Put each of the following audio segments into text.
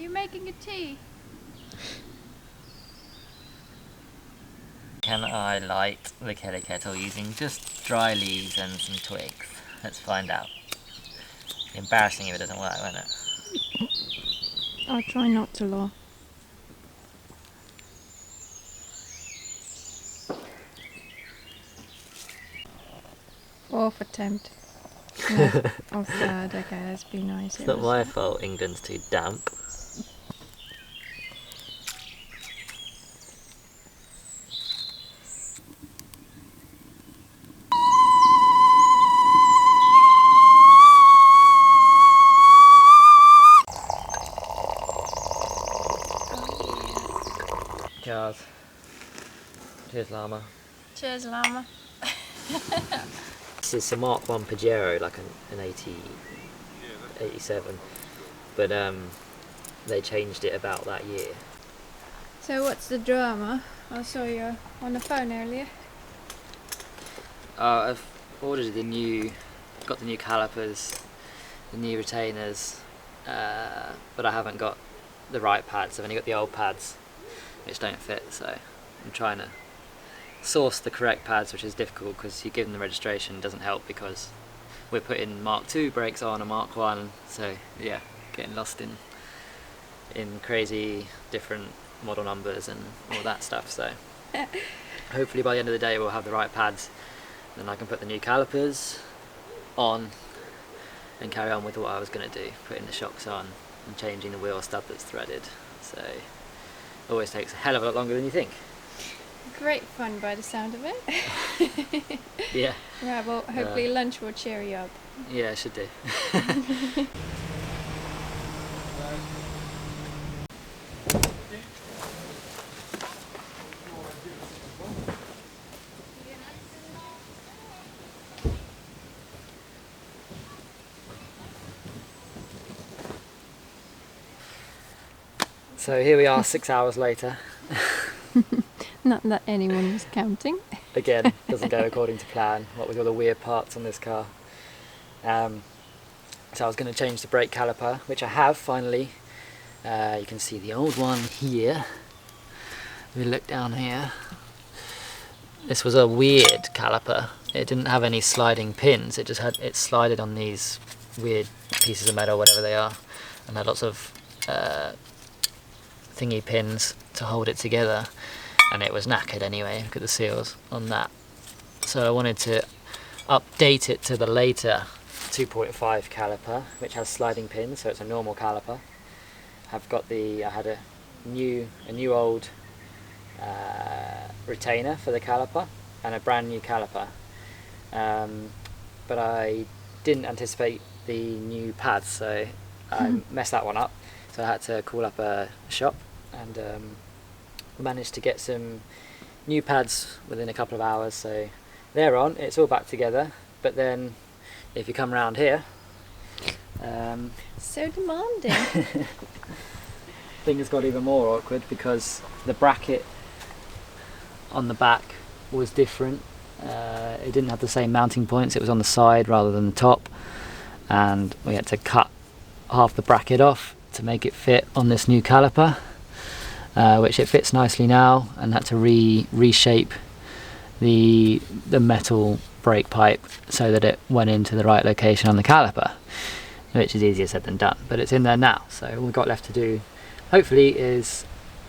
you making a tea? Can I light the kettle kettle using just dry leaves and some twigs? Let's find out. Embarrassing if it doesn't work, won't it? I'll try not to laugh. Fourth attempt. No, or third, okay, let's be nice. It's not my fault England's too damp. Cheers. Cheers, Llama. Cheers, Llama. This is a Mark 1 Pajero, like an 87, but they changed it about that year. So what's the drama? I saw you on the phone earlier. I've ordered got the new calipers, the new retainers, but I haven't got the right pads. I've only got the old pads, which don't fit, so I'm trying to source the correct pads, which is difficult because you give them the registration, doesn't help because we're putting Mark II brakes on a Mark 1, so yeah, getting lost in crazy different model numbers and all that stuff. So hopefully by the end of the day we'll have the right pads, then I can put the new calipers on and carry on with what I was going to do, putting the shocks on and changing the wheel stud that's threaded. So it always takes a hell of a lot longer than you think. Great fun by the sound of it. Yeah. Right, well, hopefully lunch will cheer you up. Yeah, it should do. So here we are 6 hours later. Not that anyone was counting. Again, doesn't go according to plan, what with all the weird parts on this car. So I was going to change the brake caliper, which I have finally. You can see the old one here. If we look down here, this was a weird caliper. It didn't have any sliding pins, it slided on these weird pieces of metal, whatever they are, and had lots of thingy pins to hold it together, and it was knackered anyway. Look at the seals on that. So I wanted to update it to the later 2.5 caliper, which has sliding pins, so it's a normal caliper. I had a new old retainer for the caliper and a brand new caliper, but I didn't anticipate the new pads, so I messed that one up. So I had to call up a shop and managed to get some new pads within a couple of hours. So they're on, it's all back together, but then if you come around here, So demanding. things got even more awkward because the bracket on the back was different. It didn't have the same mounting points, it was on the side rather than the top, and we had to cut half the bracket off to make it fit on this new caliper, which it fits nicely now, and had to reshape the metal brake pipe so that it went into the right location on the caliper, which is easier said than done, but it's in there now. So all we've got left to do hopefully is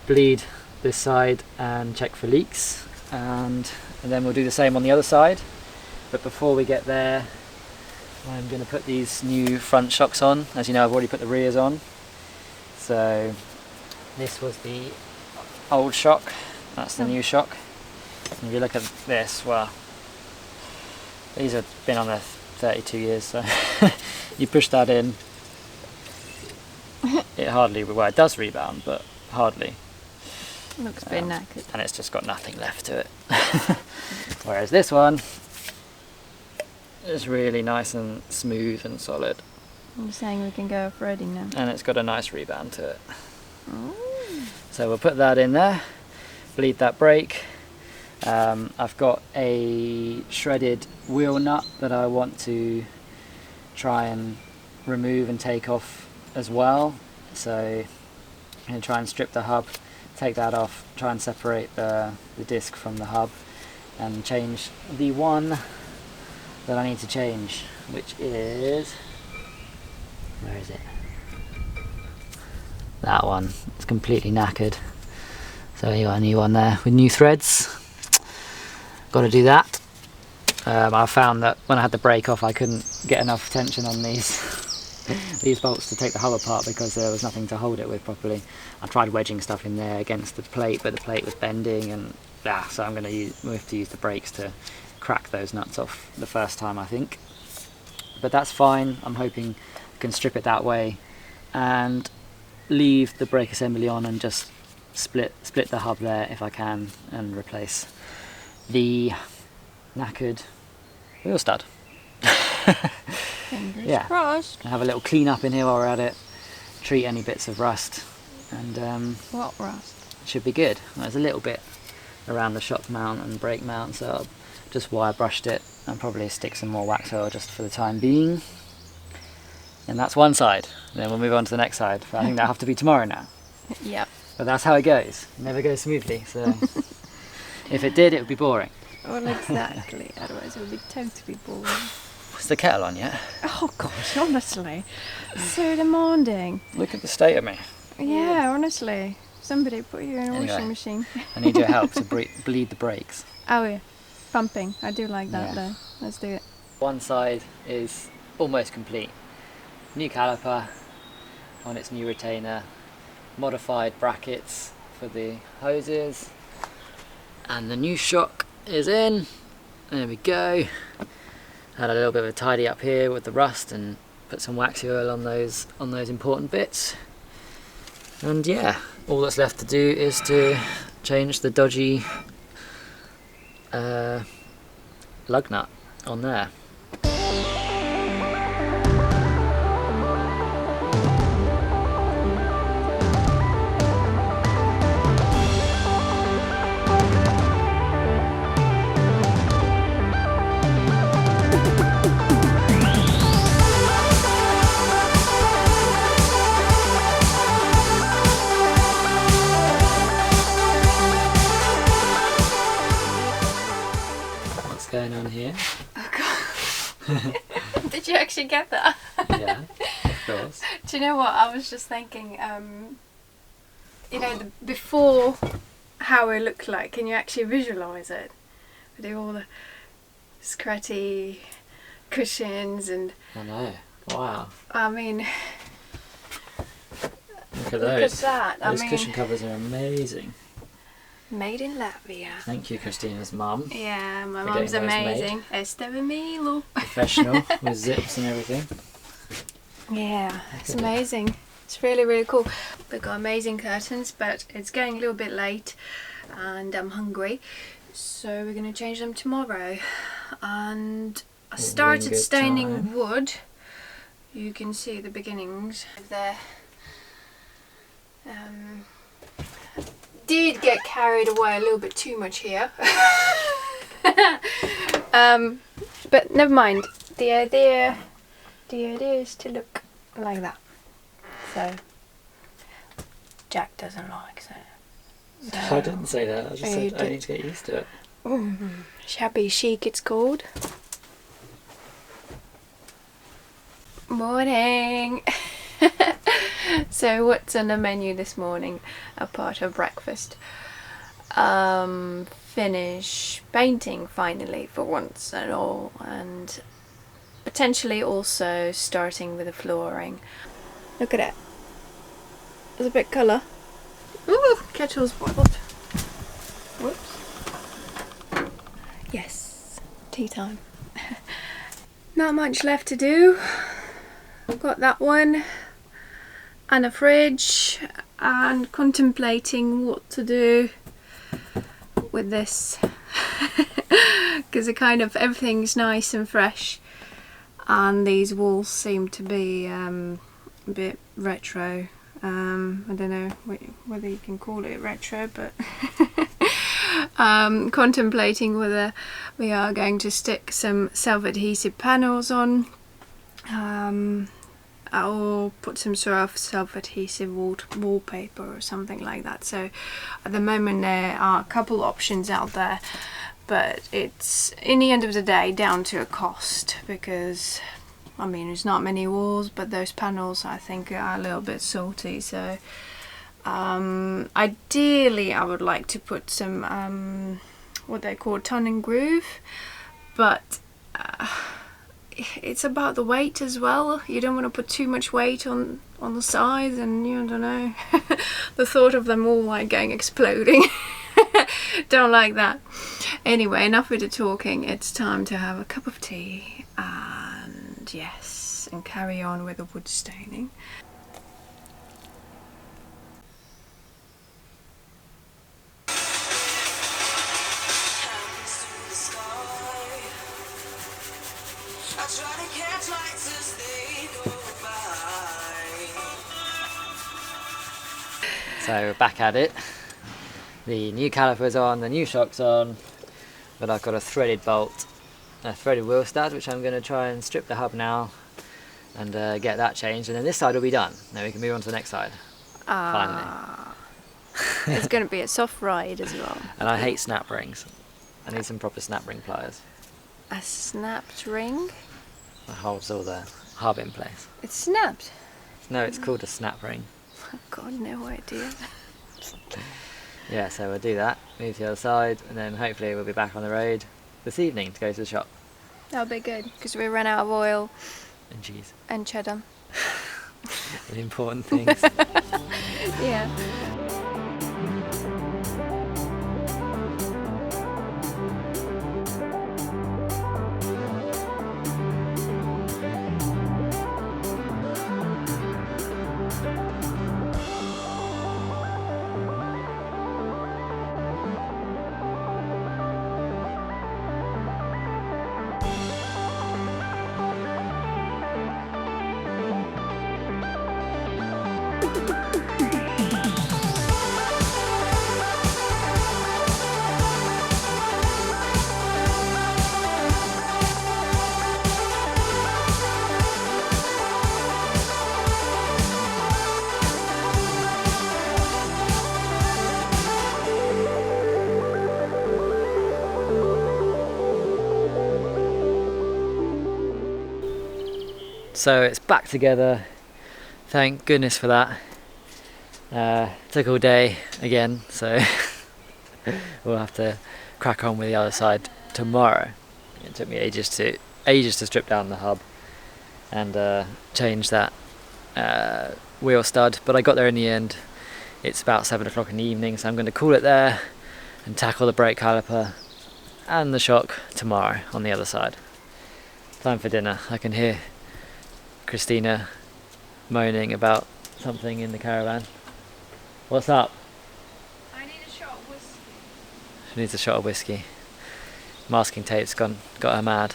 bleed this side and check for leaks, and then we'll do the same on the other side. But before we get there, I'm going to put these new front shocks on. As you know, I've already put the rears on. So this was the old shock, that's the new shock. And if you look at this, well, these have been on there 32 years, so you push that in, it hardly, well, it does rebound, but hardly. Looks a bit knackered. And it's just got nothing left to it. Whereas this one is really nice and smooth and solid. I'm saying we can go off-roading now. And it's got a nice rebound to it. Ooh. So we'll put that in there, bleed that brake. I've got a shredded wheel nut that I want to try and remove and take off as well. So I'm going to try and strip the hub, take that off, try and separate the disc from the hub, and change the one that I need to change, which is, where is it? That one. It's completely knackered. So you got a new one there with new threads. Got to do that. I found that when I had the brake off, I couldn't get enough tension on these bolts to take the hub apart because there was nothing to hold it with properly. I tried wedging stuff in there against the plate, but the plate was bending, and so I'm going to have to use the brakes to crack those nuts off the first time, I think. But that's fine. I'm hoping I can strip it that way and leave the brake assembly on and just split the hub there if I can, and replace the knackered wheel stud. Fingers crossed. Have a little clean up in here while we're at it, treat any bits of rust, and what rust? Should be good. There's a little bit around the shock mount and brake mount, so I'll just wire brushed it and probably stick some more wax oil just for the time being. And that's one side. Then we'll move on to the next side. But I think that'll have to be tomorrow now. Yep. But that's how it goes. It never goes smoothly. So if it did, it would be boring. Well, exactly. Otherwise, it would be totally boring. Is the kettle on yet? Oh gosh, honestly, so demanding. Look at the state of me. Yeah, honestly. Somebody put you in a Anyway. washing machine. I need your help to bleed the brakes. Oh yeah, pumping. I do like that Yeah. though. Let's do it. One side is almost complete. New caliper on its new retainer, modified brackets for the hoses, and the new shock is in. There we go. Had a little bit of a tidy up here with the rust and put some waxy oil on those important bits. And yeah, all that's left to do is to change the dodgy lug nut on there. What's going on here? Did you actually get that? Yeah, of course. Do you know what? I was just thinking, you know, before how it looked like. Can you actually visualise it? With all the scratchy cushions and. I know. Wow. I mean, Look at look those. at that. Those I mean, cushion covers are amazing. made in Latvia. Thank you, Christina's mum. Yeah, my For mum's getting those made. amazing. Este Milo. Professional with zips and everything. Yeah, it's at it. amazing. It's really, really cool. We've got amazing curtains, but it's getting a little bit late and I'm hungry. So we're going to change them tomorrow. And I started good staining time. wood. You can see the beginnings there. Did get carried away a little bit too much here. But never mind. The idea is to look like that. So Jack doesn't like that. I didn't say that. I just Oh, said you I did. need to get used to it. Shabby chic it's called. Morning. So what's on the menu this morning apart of breakfast? Finish painting finally for once and all, and potentially also starting with the flooring. Look at it. There's a bit colour. Ooh, kettle's boiled. Whoops. Yes, tea time. Not much left to do. I've got that one and a fridge and contemplating what to do with this because everything's nice and fresh and these walls seem to be a bit retro. I don't know whether you can call it retro, but contemplating whether we are going to stick some self-adhesive panels on. or put some sort of self-adhesive wallpaper or something like that. So at the moment there are a couple options out there, but it's in the end of the day down to a cost, because I mean there's not many walls, but those panels I think are a little bit salty. So ideally I would like to put some what they call tongue and groove, but it's about the weight as well. You don't want to put too much weight on the sides, and you don't know, the thought of them all like going exploding. Don't like that. Anyway, enough with the talking. It's time to have a cup of tea and yes, and carry on with the wood staining. So we're back at it. The new caliper's on, the new shock's on, but I've got a threaded bolt, a threaded wheel stud, which I'm going to try and strip the hub now and get that changed, and then this side will be done. Then we can move on to the next side. Finally. It's going to be a soft ride as well. And I hate snap rings. I need some proper snap ring pliers. A snapped ring? That holds all the hub in place. It's snapped? No, it's called a snap ring. I've got no idea. Yeah, so we'll do that, move to the other side, and then hopefully we'll be back on the road this evening to go to the shop. That'll be good, because we ran out of oil. And cheese. And cheddar. And important things. Yeah. So it's back together, thank goodness for that. Took all day again, so we'll have to crack on with the other side tomorrow. It took me ages to strip down the hub and change that wheel stud, but I got there in the end. It's about 7 o'clock in the evening, so I'm going to call it there and tackle the brake caliper and the shock tomorrow on the other side. Time for dinner. I can hear Christina moaning about something in the caravan. What's up? I need a shot of whiskey. She needs a shot of whiskey. Masking tape's got her mad.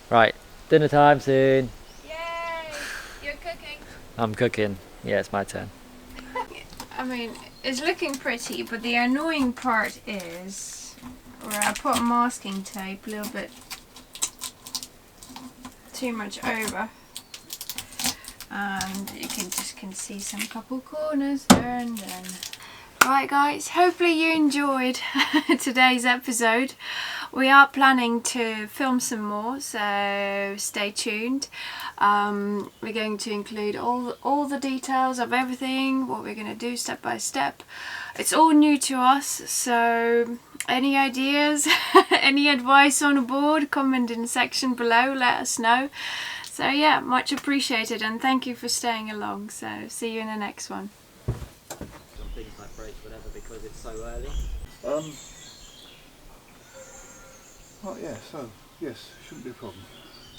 Right, dinner time soon. Yay! You're cooking. I'm cooking. Yeah, it's my turn. I mean, it's looking pretty, but the annoying part is where I put masking tape a little bit too much over, and you can see some couple corners there and then. Right guys, hopefully you enjoyed today's episode. We are planning to film some more, so stay tuned. We're going to include all the details of everything, what we're going to do step by step. It's all new to us, so any ideas, any advice on a board, comment in the section below, let us know. So yeah, much appreciated, and thank you for staying along. So see you in the next one. Some things might break, whatever, because it's so early. Oh yeah, so yes, shouldn't be a problem.